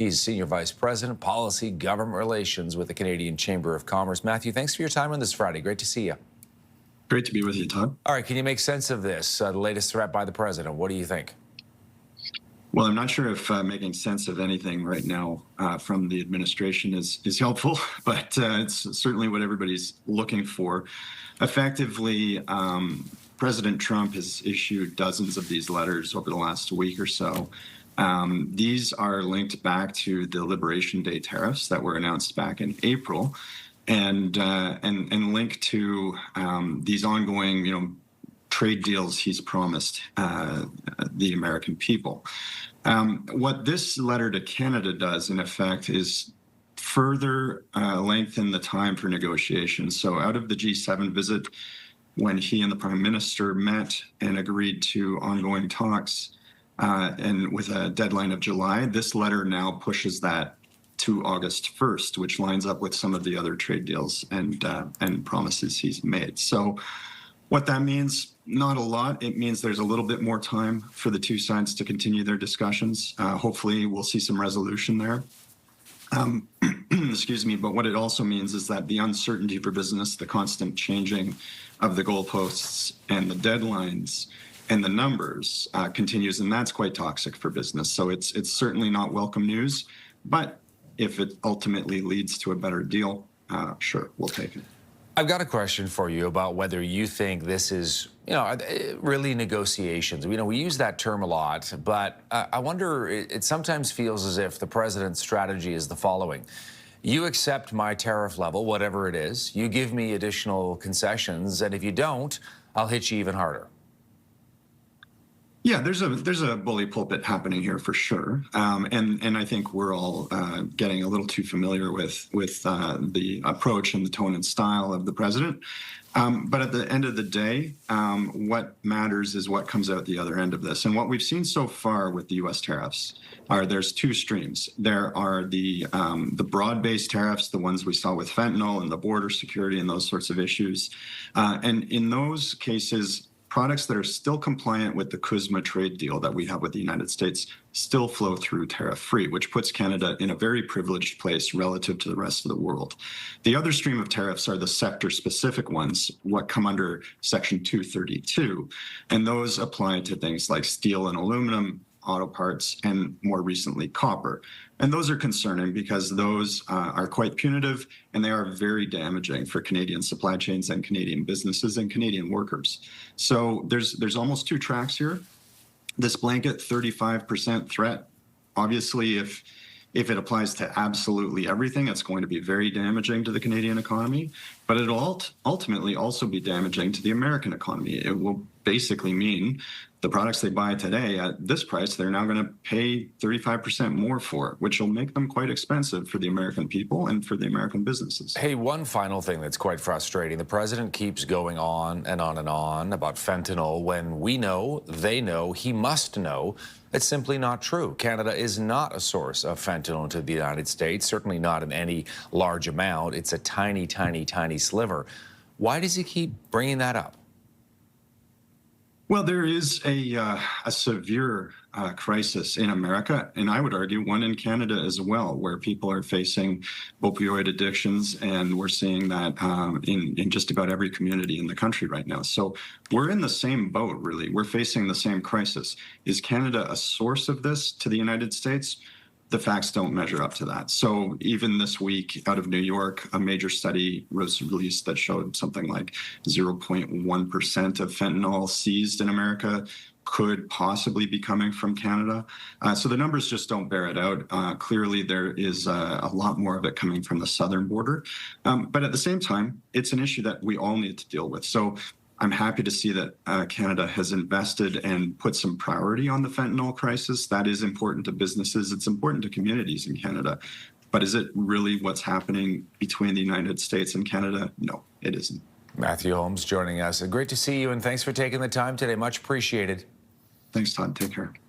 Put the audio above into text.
He's Senior Vice President, Policy, Government Relations with the Canadian Chamber of Commerce. Matthew, thanks for your time on this Friday. Great to see you. Great to be with you, Todd. All right, can you make sense of this, the latest threat by the president? What do you think? Well, I'm not sure if making sense of anything right now from the administration is helpful, but it's certainly what everybody's looking for. Effectively, President Trump has issued dozens of these letters over the last week or so. These are linked back to the Liberation Day tariffs that were announced back in April, and linked to these ongoing, trade deals he's promised the American people. What this letter to Canada does, in effect, is further lengthen the time for negotiations. So out of the G7 visit, when he and the Prime Minister met and agreed to ongoing talks, and with a deadline of July, this letter now pushes that to August 1st, which lines up with some of the other trade deals and promises he's made. So what that means, not a lot. It means there's a little bit more time for the two sides to continue their discussions. Hopefully we'll see some resolution there. Excuse me, but what it also means is that the uncertainty for business, the constant changing of the goalposts and the deadlines and the numbers continues, and that's quite toxic for business. So it's certainly not welcome news, but if it ultimately leads to a better deal, sure, we'll take it. I've got a question for you about whether you think this is, really negotiations. We use that term a lot, but I wonder, it sometimes feels as if the president's strategy is the following. You accept my tariff level, whatever it is, you give me additional concessions, and if you don't, I'll hit you even harder. Yeah, there's a bully pulpit happening here for sure, and I think we're all getting a little too familiar with the approach and the tone and style of the president. But at the end of the day, what matters is what comes out the other end of this. And what we've seen so far with the U.S. tariffs there's two streams. There are the broad-based tariffs, the ones we saw with fentanyl and the border security and those sorts of issues, and in those cases, products that are still compliant with the CUSMA trade deal that we have with the United States still flow through tariff-free, which puts Canada in a very privileged place relative to the rest of the world. The other stream of tariffs are the sector-specific ones, what come under Section 232, and those apply to things like steel and aluminum, auto parts, and more recently copper. And those are concerning because those are quite punitive and they are very damaging for Canadian supply chains and Canadian businesses and Canadian workers. So there's almost two tracks here. This blanket 35% threat, obviously if it applies to absolutely everything, it's going to be very damaging to the Canadian economy, but it'll ultimately also be damaging to the American economy. It will basically mean the products they buy today at this price, they're now going to pay 35% more for, which will make them quite expensive for the American people and for the American businesses. Hey, one final thing that's quite frustrating. The president keeps going on and on and on about fentanyl when we know, they know, he must know it's simply not true. Canada is not a source of fentanyl to the United States, certainly not in any large amount. It's a tiny, tiny, tiny sliver. Why does he keep bringing that up? Well, there is a severe crisis in America, and I would argue one in Canada as well, where people are facing opioid addictions, and we're seeing that in just about every community in the country right now. So we're in the same boat, really. We're facing the same crisis. Is Canada a source of this to the United States? The facts don't measure up to that. So even this week out of New York, a major study was released that showed something like 0.1% of fentanyl seized in America could possibly be coming from Canada. So the numbers just don't bear it out. Clearly, there is a lot more of it coming from the southern border. But at the same time, it's an issue that we all need to deal with. So I'm happy to see that Canada has invested and put some priority on the fentanyl crisis. That is important to businesses. It's important to communities in Canada. But is it really what's happening between the United States and Canada? No, it isn't. Matthew Holmes joining us. Great to see you, and thanks for taking the time today. Much appreciated. Thanks, Todd. Take care.